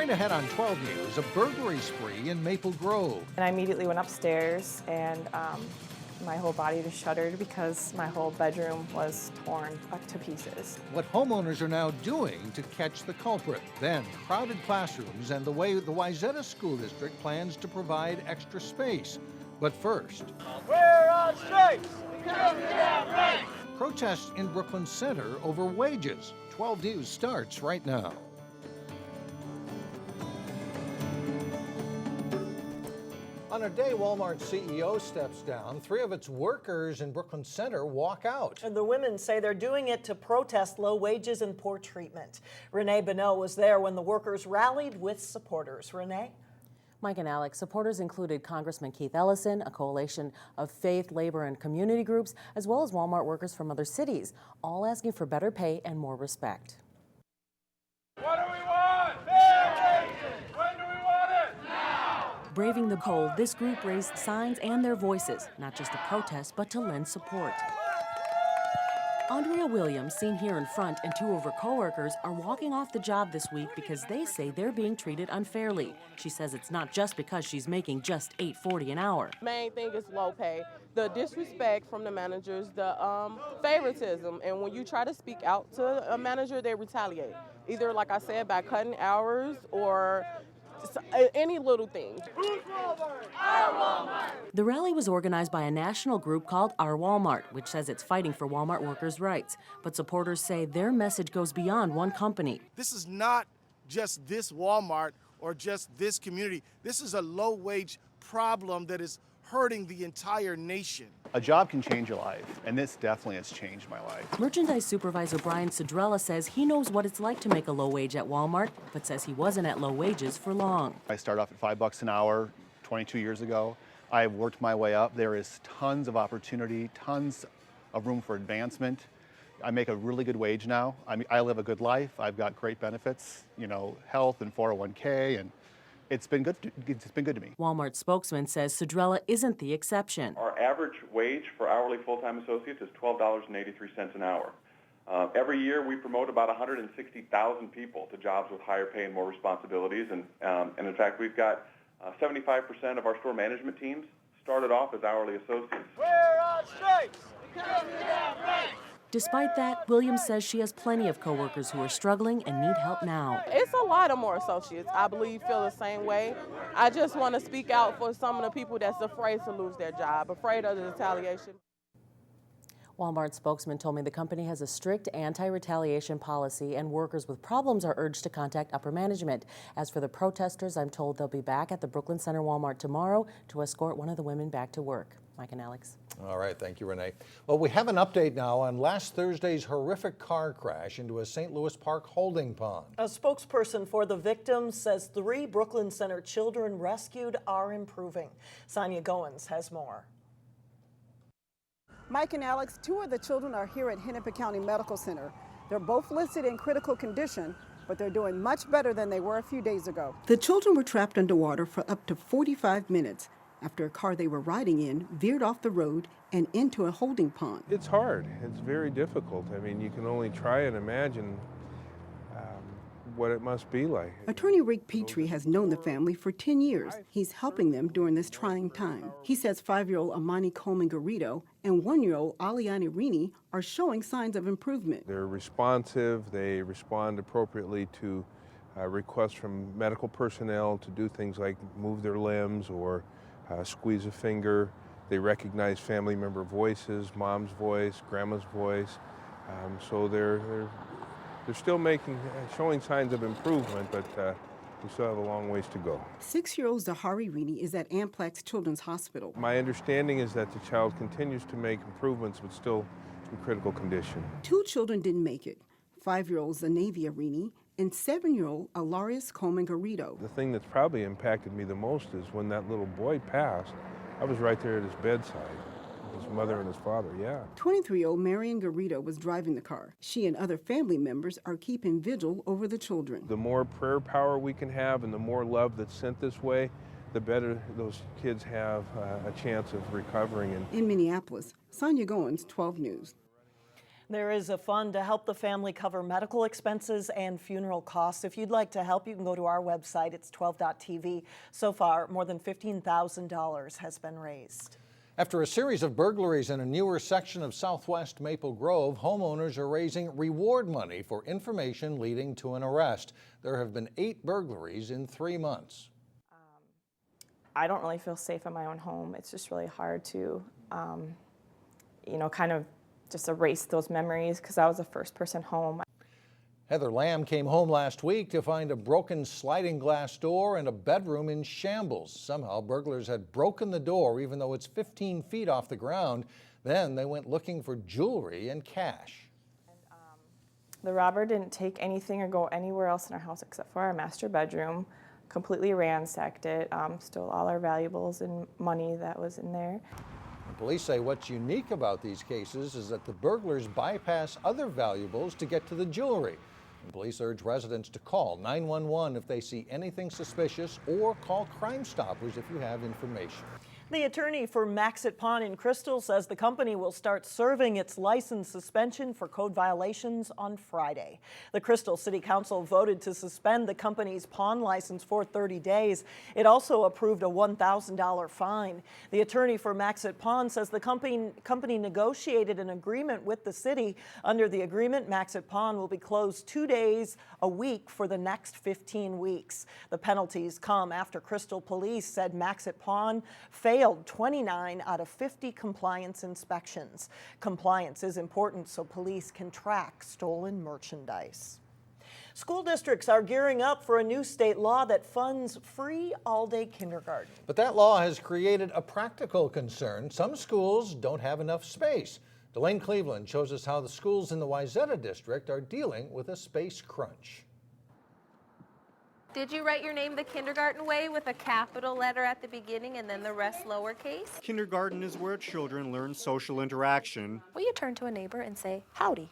Straight ahead on 12 News, a burglary spree in Maple Grove. And I immediately went upstairs, and my whole body just shuddered because my whole bedroom was torn to pieces. What homeowners are now doing to catch the culprit. Then, crowded classrooms and the way the Wayzata School District plans to provide extra space. But first, we're on strikes! protests in Brooklyn Center over wages. 12 News starts right now. On a day Walmart CEO steps down, 3 of its workers in Brooklyn Center walk out. And the women say they're doing it to protest low wages and poor treatment. Renee Bonneau was there when the workers rallied with supporters. Renee? Mike and Alex, supporters included Congressman Keith Ellison, a coalition of faith, labor, and community groups, as well as Walmart workers from other cities, all asking for better pay and more respect. What do we want? Fair wages! When do we want it? Now! Braving the cold, this group raised signs and their voices, not just to protest, but to lend support. Andrea Williams, seen here in front, and 2 of her co-workers are walking off the job this week because they say they're being treated unfairly. She says it's not just because she's making just $8.40 an hour. Main thing is low pay, the disrespect from the managers, the favoritism, and when you try to speak out to a manager, they retaliate. Either, like I said, by cutting hours or any little thing. Who's Walmart? Our Walmart! The rally was organized by a national group called Our Walmart, which says it's fighting for Walmart workers' rights. But supporters say their message goes beyond one company. This is not just this Walmart or just this community. This is a low-wage problem that is hurting the entire nation. A job can change your life, and this definitely has changed my life. Merchandise supervisor Brian Cedrella says he knows what it's like to make a low wage at Walmart, but says he wasn't at low wages for long. I started off at $5 an hour 22 years ago. I've worked my way up. There is tons of opportunity, tons of room for advancement. I make a really good wage now. I live a good life. I've got great benefits, health and 401k, and it's been good to me. Walmart spokesman says Cedrella isn't the exception. Our average wage for hourly full-time associates is $12.83 an hour. Every year we promote about 160,000 people to jobs with higher pay and more responsibilities, and in fact we've got 75% of our store management teams started off as hourly associates. We're on strikes! Because we have rights! Despite that, Williams says she has plenty of coworkers who are struggling and need help now. It's a lot of more associates, I believe, feel the same way. I just want to speak out for some of the people that's afraid to lose their job, afraid of the retaliation. Walmart spokesman told me the company has a strict anti-retaliation policy and workers with problems are urged to contact upper management. As for the protesters, I'm told they'll be back at the Brooklyn Center Walmart tomorrow to escort one of the women back to work. Mike and Alex. All right, thank you, Renee. Well, we have an update now on last Thursday's horrific car crash into a St. Louis Park holding pond. A spokesperson for the victims says 3 Brooklyn Center children rescued are improving. Sonia Goins has more. Mike and Alex, 2 of the children are here at Hennepin County Medical Center. They're both listed in critical condition, but they're doing much better than they were a few days ago. The children were trapped underwater for up to 45 minutes after a car they were riding in veered off the road and into a holding pond. It's hard. It's very difficult. I mean, you can only try and imagine what it must be like. Attorney Rick Petrie has known the family for 10 years. He's helping them during this trying time. He says 5-year-old Amani Coleman Garrido and 1-year-old Aliani Rini are showing signs of improvement. They're responsive. They respond appropriately to requests from medical personnel to do things like move their limbs or squeeze a finger. They recognize family member voices, mom's voice, grandma's voice. So they're still showing signs of improvement, but we still have a long ways to go. 6-year-old Zahari Rini is at Amplex Children's Hospital. My understanding is that the child continues to make improvements, but still in critical condition. 2 children didn't make it. 5-year-old Zanavia Rini and 7-year-old Alarius Coleman Garrido. The thing that's probably impacted me the most is when that little boy passed, I was right there at his bedside. His mother and his father, yeah. 23-year-old Marion Garrido was driving the car. She and other family members are keeping vigil over the children. The more prayer power we can have and the more love that's sent this way, the better those kids have a chance of recovering. In Minneapolis, Sonia Goins, 12 News. There is a fund to help the family cover medical expenses and funeral costs. If you'd like to help, you can go to our website. It's 12.tv. So far, more than $15,000 has been raised. After a series of burglaries in a newer section of southwest Maple Grove, homeowners are raising reward money for information leading to an arrest. There have been 8 burglaries in 3 months. I don't really feel safe in my own home. It's just really hard to, kind of just erase those memories because I was the first person home. Heather Lamb came home last week to find a broken sliding glass door and a bedroom in shambles. Somehow burglars had broken the door even though it's 15 feet off the ground. Then they went looking for jewelry and cash. The robber didn't take anything or go anywhere else in our house except for our master bedroom. Completely ransacked it, stole all our valuables and money that was in there. Police say what's unique about these cases is that the burglars bypass other valuables to get to the jewelry. And police urge residents to call 911 if they see anything suspicious or call Crime Stoppers if you have information. The attorney for Maxit Pawn in Crystal says the company will start serving its license suspension for code violations on Friday. The Crystal City Council voted to suspend the company's pawn license for 30 days. It also approved a $1,000 fine. The attorney for Maxit Pawn says the company negotiated an agreement with the city. Under the agreement, Maxit Pawn will be closed 2 days a week for the next 15 weeks. The penalties come after Crystal police said Maxit Pawn failed 29 out of 50 compliance inspections. Compliance is important so police can track stolen merchandise. School districts are gearing up for a new state law that funds free all-day kindergarten. But that law has created a practical concern. Some schools don't have enough space. Delane Cleveland shows us how the schools in the Wayzata district are dealing with a space crunch. Did you write your name the kindergarten way with a capital letter at the beginning and then the rest lowercase? Kindergarten is where children learn social interaction. Will you turn to a neighbor and say, howdy?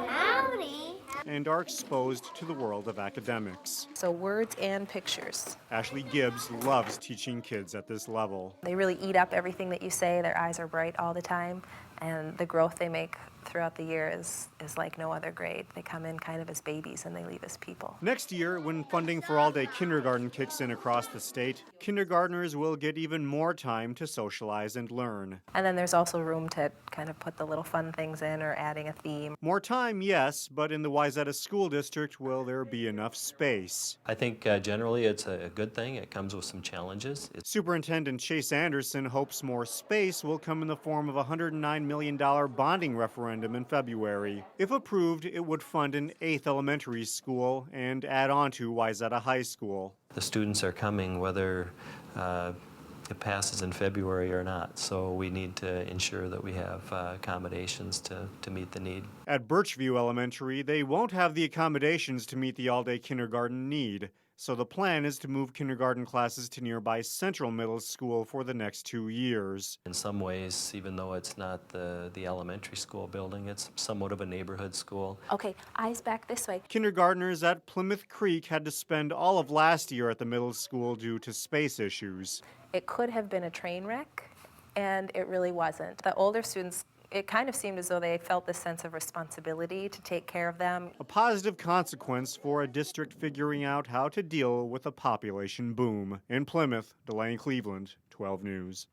Howdy. And are exposed to the world of academics. So words and pictures. Ashley Gibbs loves teaching kids at this level. They really eat up everything that you say. Their eyes are bright all the time. And the growth they make throughout the year is like no other grade. They come in kind of as babies and they leave as people. Next year, when funding for all-day kindergarten kicks in across the state, kindergartners will get even more time to socialize and learn. And then there's also room to kind of put the little fun things in or adding a theme. More time, yes, but in the Wayzata School District, will there be enough space? I think generally it's a good thing. It comes with some challenges. Superintendent Chase Anderson hopes more space will come in the form of a $109 million bonding referendum in February. If approved, it would fund an 8th elementary school and add on to Wayzata High School. The students are coming whether it passes in February or not, so we need to ensure that we have accommodations to meet the need. At Birchview Elementary, they won't have the accommodations to meet the all-day kindergarten need. So the plan is to move kindergarten classes to nearby Central Middle School for the next 2 years. In some ways, even though it's not the elementary school building, it's somewhat of a neighborhood school. Okay, eyes back this way. Kindergartners at Plymouth Creek had to spend all of last year at the middle school due to space issues. It could have been a train wreck, and it really wasn't. The older students, it kind of seemed as though they felt this sense of responsibility to take care of them. A positive consequence for a district figuring out how to deal with a population boom. In Plymouth, Delane Cleveland, 12 News.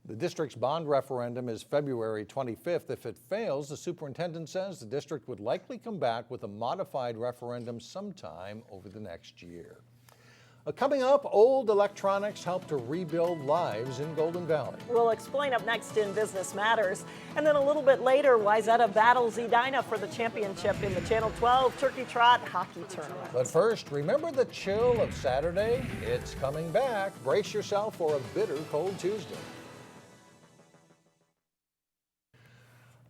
The district's bond referendum is February 25th. If it fails, the superintendent says the district would likely come back with a modified referendum sometime over the next year. Coming up, old electronics help to rebuild lives in Golden Valley. We'll explain up next in Business Matters. And then a little bit later, Wayzata battles Edina for the championship in the Channel 12 Turkey Trot Hockey Tournament. But first, remember the chill of Saturday? It's coming back. Brace yourself for a bitter cold Tuesday.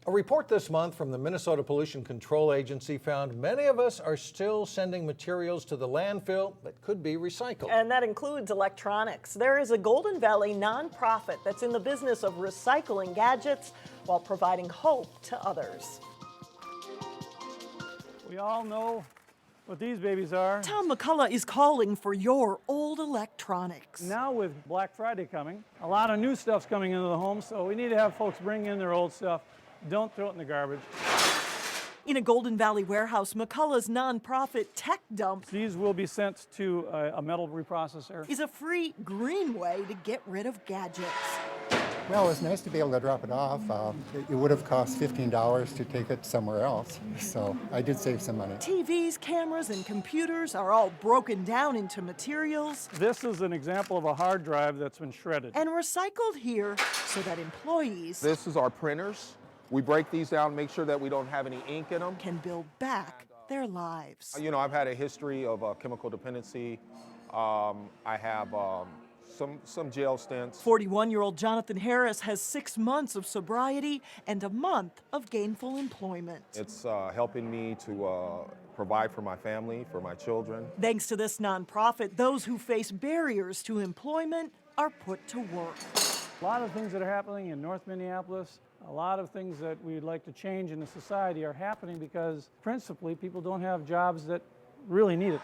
A report this month from the Minnesota Pollution Control Agency found many of us are still sending materials to the landfill that could be recycled. And that includes electronics. There is a Golden Valley nonprofit that's in the business of recycling gadgets while providing hope to others. We all know what these babies are. Tom McCullough is calling for your old electronics. Now with Black Friday coming, a lot of new stuff's coming into the home, so we need to have folks bring in their old stuff. Don't throw it in the garbage. In a Golden Valley warehouse, McCullough's nonprofit Tech Dump These will be sent to a metal reprocessor. is a free green way to get rid of gadgets. Well, it's nice to be able to drop it off. It would have cost $15 to take it somewhere else, so I did save some money. TVs, cameras, and computers are all broken down into materials This is an example of a hard drive that's been shredded. and recycled here so that employees This is our printers. We break these down, make sure that we don't have any ink in them. can build back their lives. You know, I've had a history of chemical dependency. I have some jail stints. 41-year-old Jonathan Harris has 6 months of sobriety and a month of gainful employment. It's helping me to provide for my family, for my children. Thanks to this nonprofit, those who face barriers to employment are put to work. A lot of things that are happening in North Minneapolis, a lot of things that we'd like to change in the society are happening because principally people don't have jobs that really need it.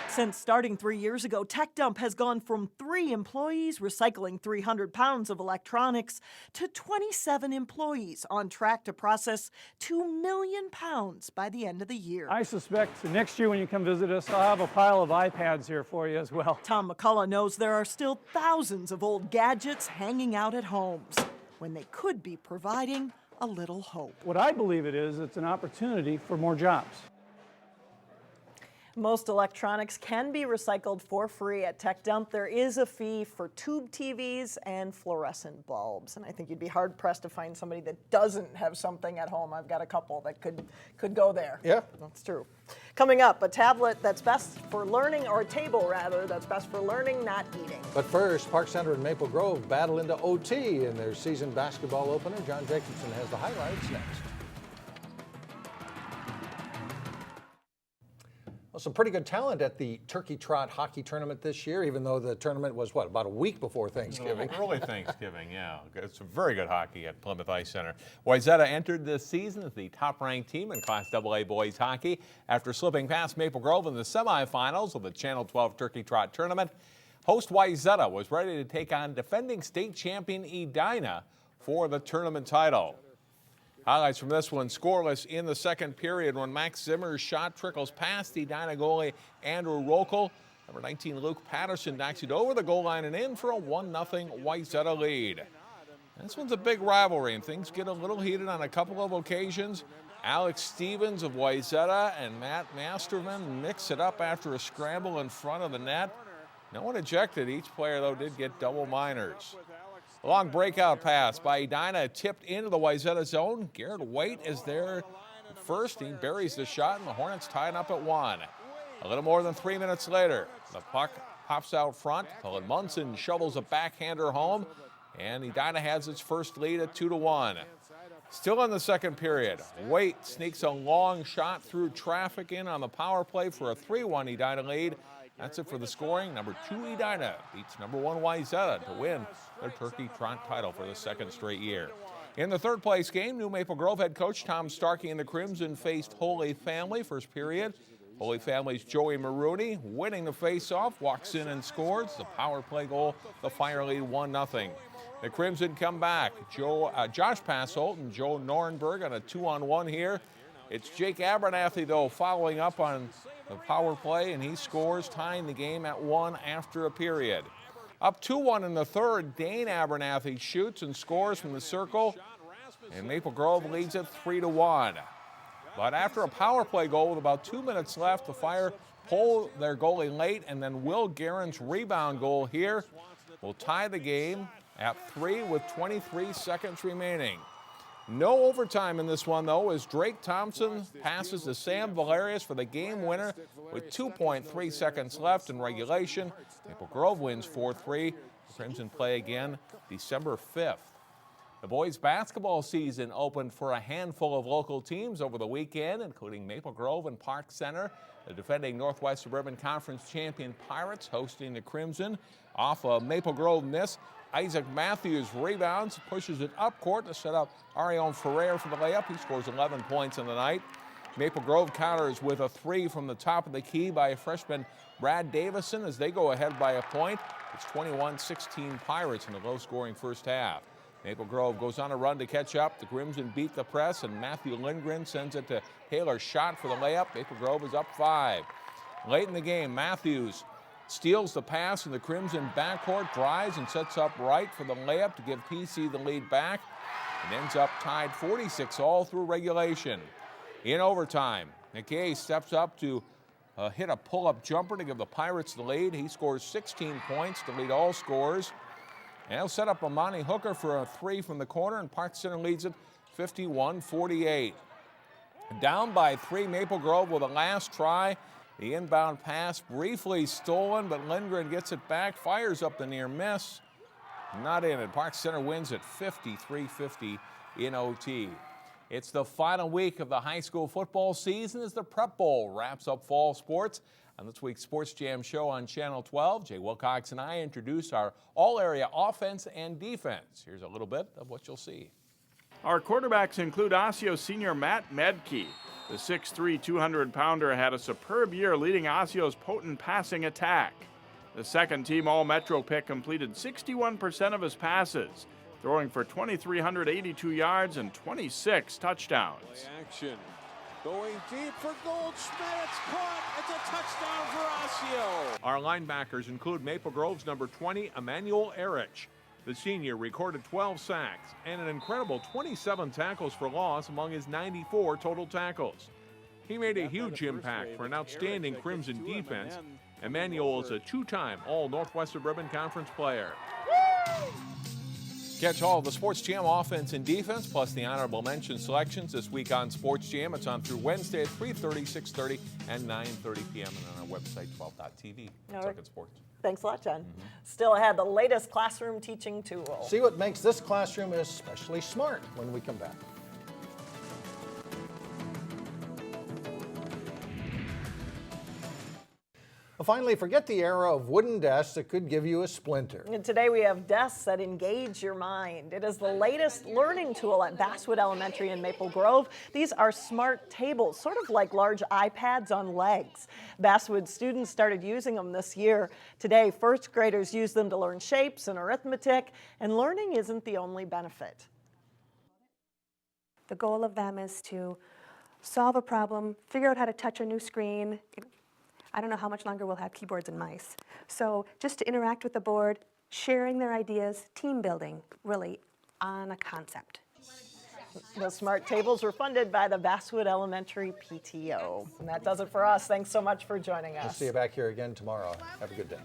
Since starting 3 years ago, Tech Dump has gone from 3 employees recycling 300 pounds of electronics to 27 employees on track to process 2 million pounds by the end of the year. I suspect next year when you come visit us, I'll have a pile of iPads here for you as well. Tom McCullough knows there are still thousands of old gadgets hanging out at homes when they could be providing a little hope. What I believe it is, it's an opportunity for more jobs. Most electronics can be recycled for free at Tech Dump. There is a fee for tube TVs and fluorescent bulbs, and I think you'd be hard-pressed to find somebody that doesn't have something at home. I've got a couple that could go there. Yeah. That's true. Coming up, a tablet that's best for learning, or a table rather, that's best for learning, not eating. But first, Park Center in Maple Grove battle into OT in their season basketball opener. John Jacobson has the highlights next. Well, some pretty good talent at the Turkey Trot hockey tournament this year, even though the tournament was, about a week before Thanksgiving? Early Thanksgiving, yeah. It's some very good hockey at Plymouth Ice Center. Wayzata entered this season as the top-ranked team in Class AA boys hockey after slipping past Maple Grove in the semifinals of the Channel 12 Turkey Trot tournament. Host Wayzata was ready to take on defending state champion Edina for the tournament title. Highlights from this one: scoreless in the second period when Max Zimmer's shot trickles past Edina goalie Andrew Rokel. Number 19 Luke Patterson knocks it over the goal line and in for a 1-0 Wayzata lead. This one's a big rivalry and things get a little heated on a couple of occasions. Alex Stevens of Wayzata and Matt Masterman mix it up after a scramble in front of the net. No one ejected. Each player, though, did get double minors. A long breakout pass by Edina tipped into the Wayzata zone. Garrett Waite is there first. He buries the shot, and the Hornets tie it up at 1. A little more than 3 minutes later, the puck pops out front. Cullen Munson shovels a backhander home, and Edina has its first lead at 2-1. Still in the second period, Waite sneaks a long shot through traffic in on the power play for a 3-1 Edina lead. That's it for the scoring. Number 2 Edina beats number 1 Wayzata to win their Turkey Trot title for the second straight year. In the third place game, New Maple Grove head coach Tom Starkey and the Crimson faced Holy Family first period. Holy Family's Joey Maroney winning the face-off, walks in and scores the power play goal. The Fire lead 1-0. The Crimson come back. Josh Passolt and Joe Norenberg on a 2-on-1 here. It's Jake Abernathy, though, following up on the power play, and he scores, tying the game at 1 after a period. Up 2-1 in the third, Dane Abernathy shoots and scores from the circle, and Maple Grove leads it 3-1. But after a power play goal with about 2 minutes left, the Fire pull their goalie late, and then Will Guerin's rebound goal here will tie the game at 3 with 23 seconds remaining. No overtime in this one, though, as Drake Thompson passes to Sam Valerius for the game winner with 2.3 seconds left in regulation. Maple Grove wins 4-3. Crimson play again December 5th. The boys' basketball season opened for a handful of local teams over the weekend, including Maple Grove and Park Center. The defending Northwest Suburban Conference champion Pirates hosting the Crimson. Off a Maple Grove miss, Isaac Matthews rebounds, pushes it up court to set up Arion Ferrer for the layup. He scores 11 points in the night. Maple Grove counters with a 3 from the top of the key by freshman Brad Davison as they go ahead by a point. It's 21-16 Pirates in the low-scoring first half. Maple Grove goes on a run to catch up. The Crimson beat the press, and Matthew Lindgren sends it to Taylor Schott for the layup. Maple Grove is up 5. Late in the game, Matthews steals the pass in the Crimson backcourt, drives and sets up Wright for the layup to give PC the lead back, and ends up tied 46 all through regulation. In overtime, McKay steps up to hit a pull-up jumper to give the Pirates the lead. He scores 16 points to lead all scorers. And he'll set up Amani Hooker for a 3 from the corner, and Park Center leads it 51-48. Down by 3, Maple Grove with a last try. The inbound pass briefly stolen, but Lindgren gets it back, fires up the near miss. Not in it. Park Center wins at 53-50 in OT. It's the final week of the high school football season as the Prep Bowl wraps up fall sports. On this week's Sports Jam show on Channel 12, Jay Wilcox and I introduce our all-area offense and defense. Here's a little bit of what you'll see. Our quarterbacks include Osseo senior Matt Medke. The 6'3", 200-pounder had a superb year leading Osseo's potent passing attack. The second-team All-Metro pick completed 61% of his passes, throwing for 2,382 yards and 26 touchdowns. Play action. Going deep for Goldschmidt. It's caught. It's a touchdown for Osseo. Our linebackers include Maple Grove's number 20, Emmanuel Erich. The senior recorded 12 sacks and an incredible 27 tackles for loss among his 94 total tackles. He made a huge impact for an outstanding Crimson defense. Emmanuel is a 2-time All-Northwest Suburban Conference player. Catch all of the Sports Jam offense and defense, plus the honorable mention selections this week on Sports Jam. It's on through Wednesday at 3:30, 6:30, and 9:30 p.m. and on our website, 12.tv. Second Sports. Thanks a lot, John. Still ahead, the latest classroom teaching tool. See what makes this classroom especially smart when we come back. Well, finally, forget the era of wooden desks that could give you a splinter. And today we have desks that engage your mind. It is the latest learning tool at Basswood Elementary in Maple Grove. These are smart tables, sort of like large iPads on legs. Basswood students started using them this year. Today, first graders use them to learn shapes and arithmetic, and learning isn't the only benefit. The goal of them is to solve a problem, figure out how to touch a new screen. I don't know how much longer we'll have keyboards and mice. So just to interact with the board, sharing their ideas, team building, really, on a concept. The smart tables were funded by the Basswood Elementary PTO. And that does it for us. Thanks so much for joining us. We'll see you back here again tomorrow. Have a good day.